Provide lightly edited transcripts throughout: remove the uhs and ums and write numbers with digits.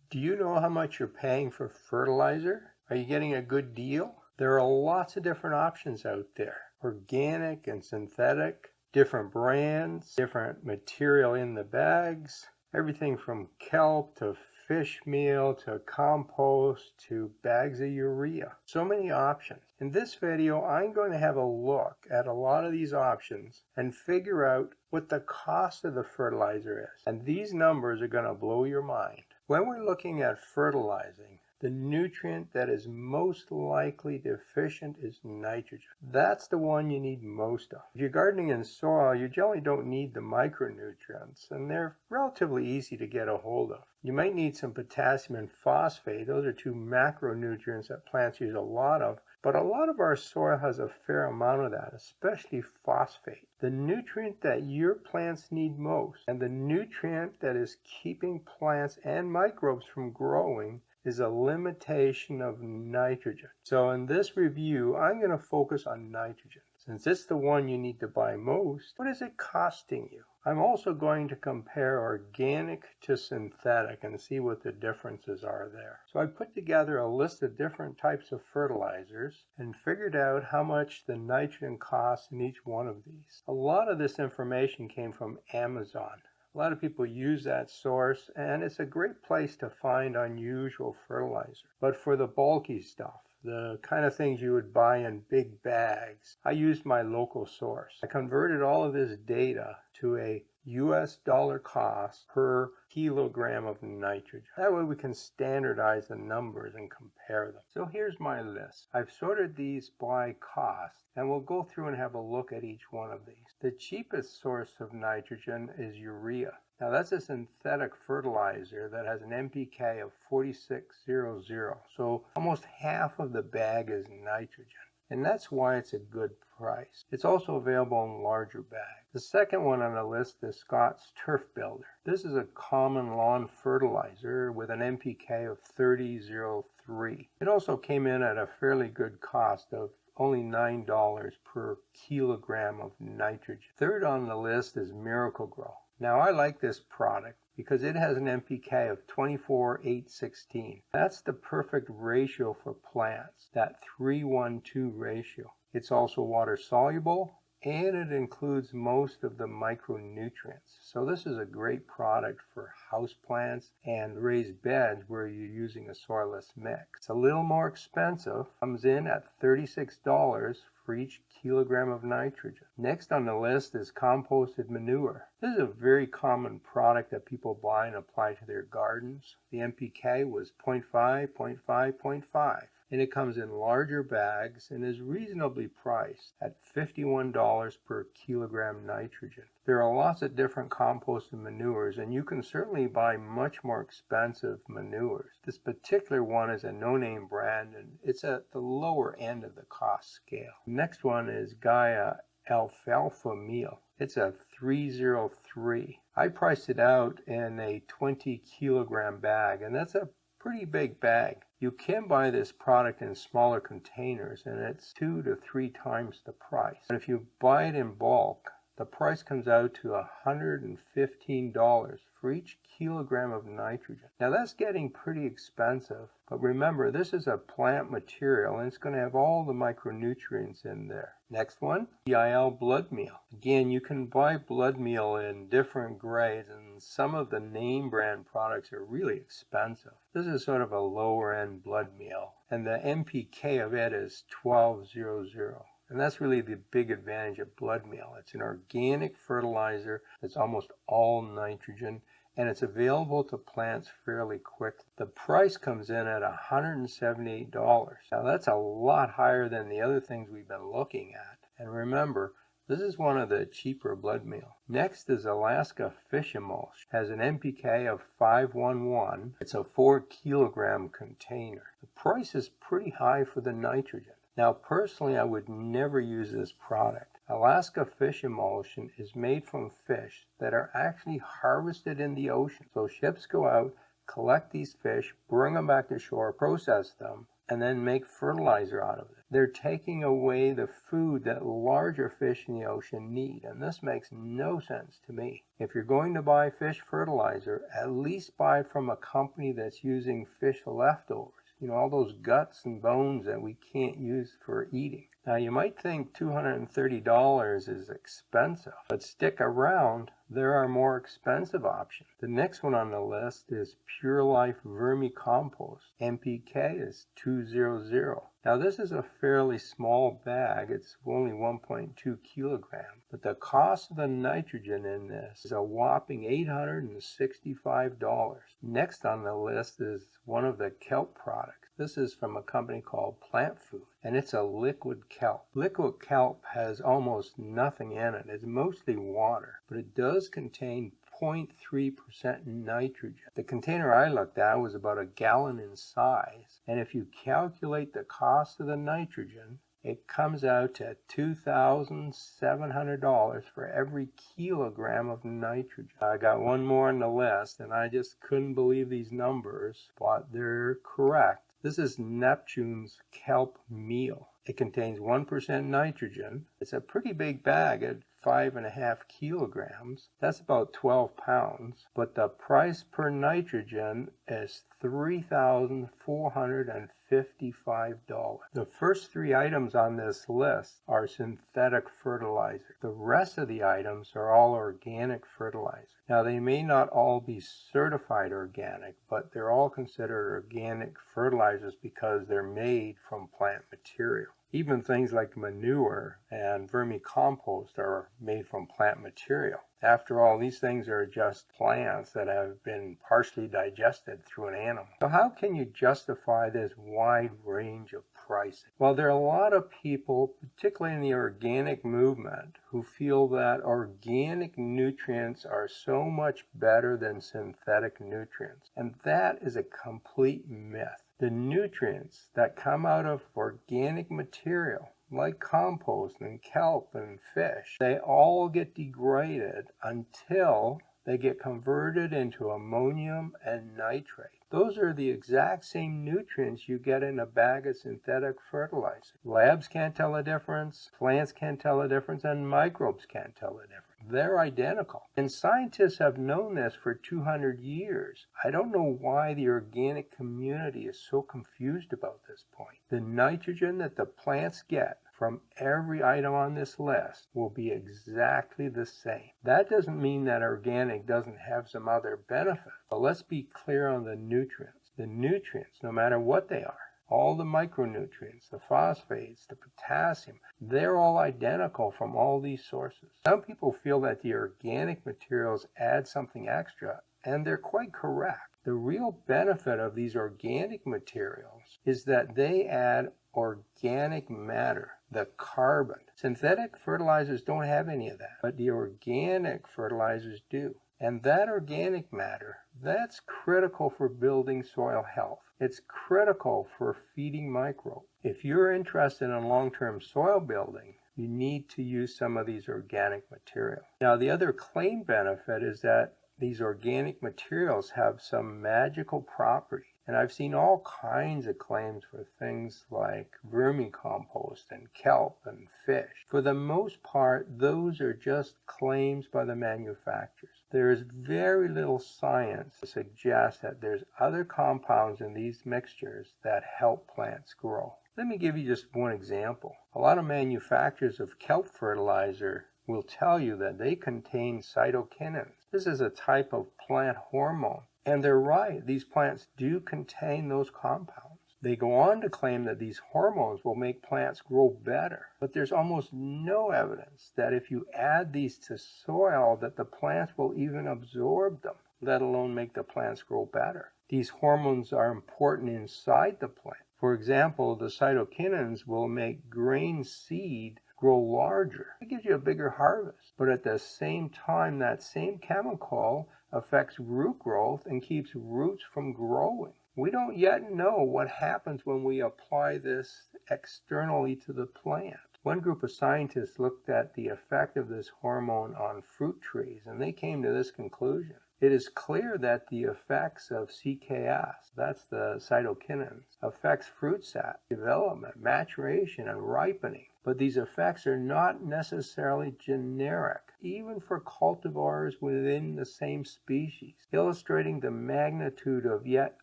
Do you know how much you're paying for fertilizer? Are you getting a good deal? There are lots of different options out there. Organic and synthetic, different brands, different material in the bags, everything from kelp to fish meal to compost to bags of urea. So many options. In this video, I'm going to have a look at a lot of these options and figure out what the cost of the fertilizer is. And these numbers are going to blow your mind. When we're looking at fertilizing, the nutrient that is most likely deficient is nitrogen. That's the one you need most of. If you're gardening in soil, you generally don't need the micronutrients, and they're relatively easy to get a hold of. You might need some potassium and phosphate. Those are two macronutrients that plants use a lot of, but a lot of our soil has a fair amount of that, especially phosphate. The nutrient that your plants need most, and the nutrient that is keeping plants and microbes from growing, is a limitation of nitrogen. So in this review, I'm going to focus on nitrogen. Since it's the one you need to buy most, what is it costing you? I'm also going to compare organic to synthetic and see what the differences are there. So I put together a list of different types of fertilizers and figured out how much the nitrogen costs in each one of these. A lot of this information came from Amazon. A lot of people use that source, and it's a great place to find unusual fertilizer. But for the bulky stuff, the kind of things you would buy in big bags, I used my local source. I converted all of this data to a US dollar cost per kilogram of nitrogen. That way we can standardize the numbers and compare them. So here's my list. I've sorted these by cost, and we'll go through and have a look at each one of these. The cheapest source of nitrogen is urea. Now that's a synthetic fertilizer that has an NPK of 4600, so almost half of the bag is nitrogen. And that's why it's a good price. It's also available in larger bags. The second one on the list is Scott's Turf Builder. This is a common lawn fertilizer with an NPK of 3003. It also came in at a fairly good cost of only $9 per kilogram of nitrogen. Third on the list is Miracle-Gro. Now I like this product because it has an NPK of 24:8:16. That's the perfect ratio for plants, that 3:1:2 ratio. It's also water soluble, and it includes most of the micronutrients. So this is a great product for houseplants and raised beds where you're using a soilless mix. It's a little more expensive, comes in at $36 for each kilogram of nitrogen. Next on the list is composted manure. This is a very common product that people buy and apply to their gardens. The NPK was 0.5, 0.5, 0.5. And it comes in larger bags and is reasonably priced at $51 per kilogram nitrogen. There are lots of different composted manures, and you can certainly buy much more expensive manures. This particular one is a no-name brand, and it's at the lower end of the cost scale. The next one is Gaia Alfalfa Meal. It's a 303. I priced it out in a 20 kilogram bag, and that's a pretty big bag. You can buy this product in smaller containers, and it's 2 to 3 times the price. But if you buy it in bulk, the price comes out to $115 for each kilogram of nitrogen. Now that's getting pretty expensive, but remember, this is a plant material and it's going to have all the micronutrients in there. Next one, EIL blood meal. Again, you can buy blood meal in different grades, and some of the name brand products are really expensive. This is sort of a lower end blood meal, and the NPK of it is 1200. And that's really the big advantage of blood meal. It's an organic fertilizer that's almost all nitrogen, and it's available to plants fairly quickly. The price comes in at $178. Now that's a lot higher than the other things we've been looking at. And remember, this is one of the cheaper blood meal. Next is Alaska Fish Emulsion. It has an NPK of 511. It's a 4 kilogram container. The price is pretty high for the nitrogen. Now personally, I would never use this product. Alaska Fish Emulsion is made from fish that are actually harvested in the ocean. So ships go out, collect these fish, bring them back to shore, process them, and then make fertilizer out of it. They're taking away the food that larger fish in the ocean need, and this makes no sense to me. If you're going to buy fish fertilizer, at least buy it from a company that's using fish leftovers. You know, all those guts and bones that we can't use for eating. Now, you might think $230 is expensive, but stick around. There are more expensive options. The next one on the list is Pure Life Vermicompost. NPK is 200. Now, this is a fairly small bag. It's only 1.2 kilograms, but the cost of the nitrogen in this is a whopping $865. Next on the list is one of the kelp products. This is from a company called Plant Food, and it's a liquid kelp. Liquid kelp has almost nothing in it. It's mostly water, but it does contain 0.3% nitrogen. The container I looked at was about a gallon in size, and if you calculate the cost of the nitrogen, it comes out to $2,700 for every kilogram of nitrogen. I got one more on the list, and I just couldn't believe these numbers, but they're correct. This is Neptune's kelp meal. It contains 1% nitrogen. It's a pretty big bag at 5.5 kilograms. That's about 12 pounds. But the price per nitrogen is $3,455. The first three items on this list are synthetic fertilizer. The rest of the items are all organic fertilizer. Now, they may not all be certified organic, but they're all considered organic fertilizers because they're made from plant material. Even things like manure and vermicompost are made from plant material. After all, these things are just plants that have been partially digested through an animal. So how can you justify this wide range of pricing? Well, there are a lot of people, particularly in the organic movement, who feel that organic nutrients are so much better than synthetic nutrients. And that is a complete myth. The nutrients that come out of organic material, like compost and kelp and fish, they all get degraded until they get converted into ammonium and nitrate. Those are the exact same nutrients you get in a bag of synthetic fertilizer. Labs can't tell the difference, plants can't tell the difference, and microbes can't tell the difference. They're identical. And scientists have known this for 200 years. I don't know why the organic community is so confused about this point. The nitrogen that the plants get from every item on this list will be exactly the same. That doesn't mean that organic doesn't have some other benefit. But let's be clear on the nutrients. The nutrients, no matter what they are, all the micronutrients, the phosphates, the potassium, they're all identical from all these sources. Some people feel that the organic materials add something extra, and they're quite correct. The real benefit of these organic materials is that they add organic matter, the carbon. Synthetic fertilizers don't have any of that, but the organic fertilizers do. And that organic matter, that's critical for building soil health. It's critical for feeding microbes. If you're interested in long-term soil building, you need to use some of these organic materials. Now, the other claim benefit is that these organic materials have some magical property. And I've seen all kinds of claims for things like vermicompost and kelp and fish. For the most part, those are just claims by the manufacturers. There is very little science to suggest that there's other compounds in these mixtures that help plants grow. Let me give you just one example. A lot of manufacturers of kelp fertilizer will tell you that they contain cytokinins. This is a type of plant hormone. And they're right, these plants do contain those compounds. They go on to claim that these hormones will make plants grow better. But there's almost no evidence that if you add these to soil that the plants will even absorb them, let alone make the plants grow better. These hormones are important inside the plant. For example, the cytokinins will make grain seed grow larger. It gives you a bigger harvest. But at the same time, that same chemical affects root growth and keeps roots from growing. We don't yet know what happens when we apply this externally to the plant. One group of scientists looked at the effect of this hormone on fruit trees, and they came to this conclusion. It is clear that the effects of CKS, that's the cytokinins, affects fruit sap development, maturation, and ripening. But these effects are not necessarily generic, even for cultivars within the same species, illustrating the magnitude of yet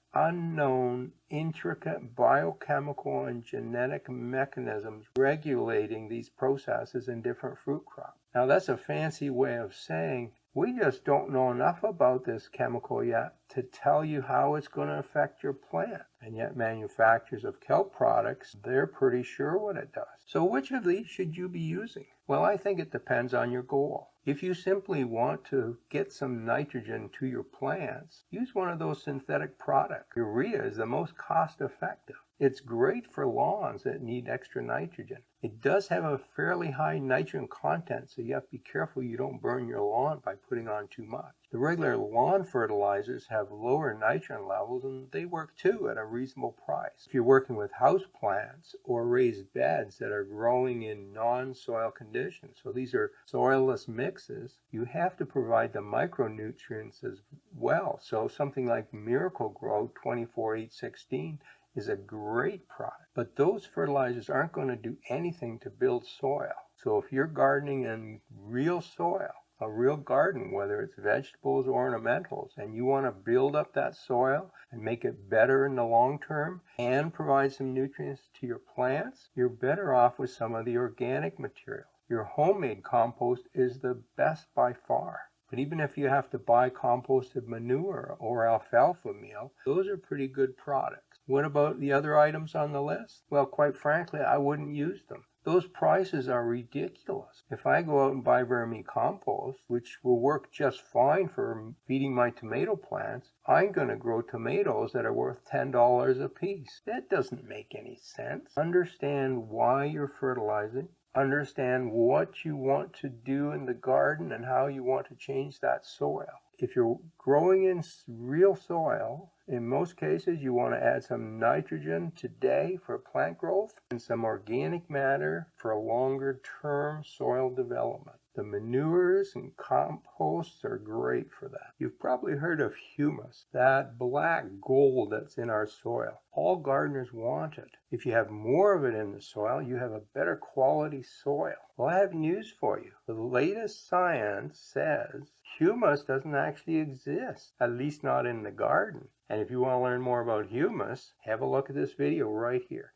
unknown intricate biochemical and genetic mechanisms regulating these processes in different fruit crops. Now that's a fancy way of saying we just don't know enough about this chemical yet to tell you how it's going to affect your plant. And yet manufacturers of kelp products, they're pretty sure what it does. So which of these should you be using? Well, I think it depends on your goal. If you simply want to get some nitrogen to your plants, use one of those synthetic products. Urea is the most cost effective. It's great for lawns that need extra nitrogen. It does have a fairly high nitrogen content, so you have to be careful you don't burn your lawn by putting on too much. The regular lawn fertilizers have lower nitrogen levels, and they work too at a reasonable price. If you're working with house plants or raised beds that are growing in non-soil conditions, so these are soilless mixes, you have to provide the micronutrients as well. So something like Miracle-Gro 24-8-16 is a great product, but those fertilizers aren't going to do anything to build soil. So if you're gardening in real soil, a real garden, whether it's vegetables or ornamentals, and you want to build up that soil and make it better in the long term and provide some nutrients to your plants, you're better off with some of the organic material. Your homemade compost is the best by far. But even if you have to buy composted manure or alfalfa meal, those are pretty good products. What about the other items on the list? Well, quite frankly, I wouldn't use them. Those prices are ridiculous. If I go out and buy vermicompost, which will work just fine for feeding my tomato plants, I'm going to grow tomatoes that are worth $10 a piece. That doesn't make any sense. Understand why you're fertilizing. Understand what you want to do in the garden and how you want to change that soil. If you're growing in real soil, in most cases you want to add some nitrogen today for plant growth and some organic matter for longer term soil development. The manures and composts are great for that. You've probably heard of humus, that black gold that's in our soil. All gardeners want it. If you have more of it in the soil, you have a better quality soil. Well, I have news for you. The latest science says humus doesn't actually exist, at least not in the garden. And if you want to learn more about humus, have a look at this video right here.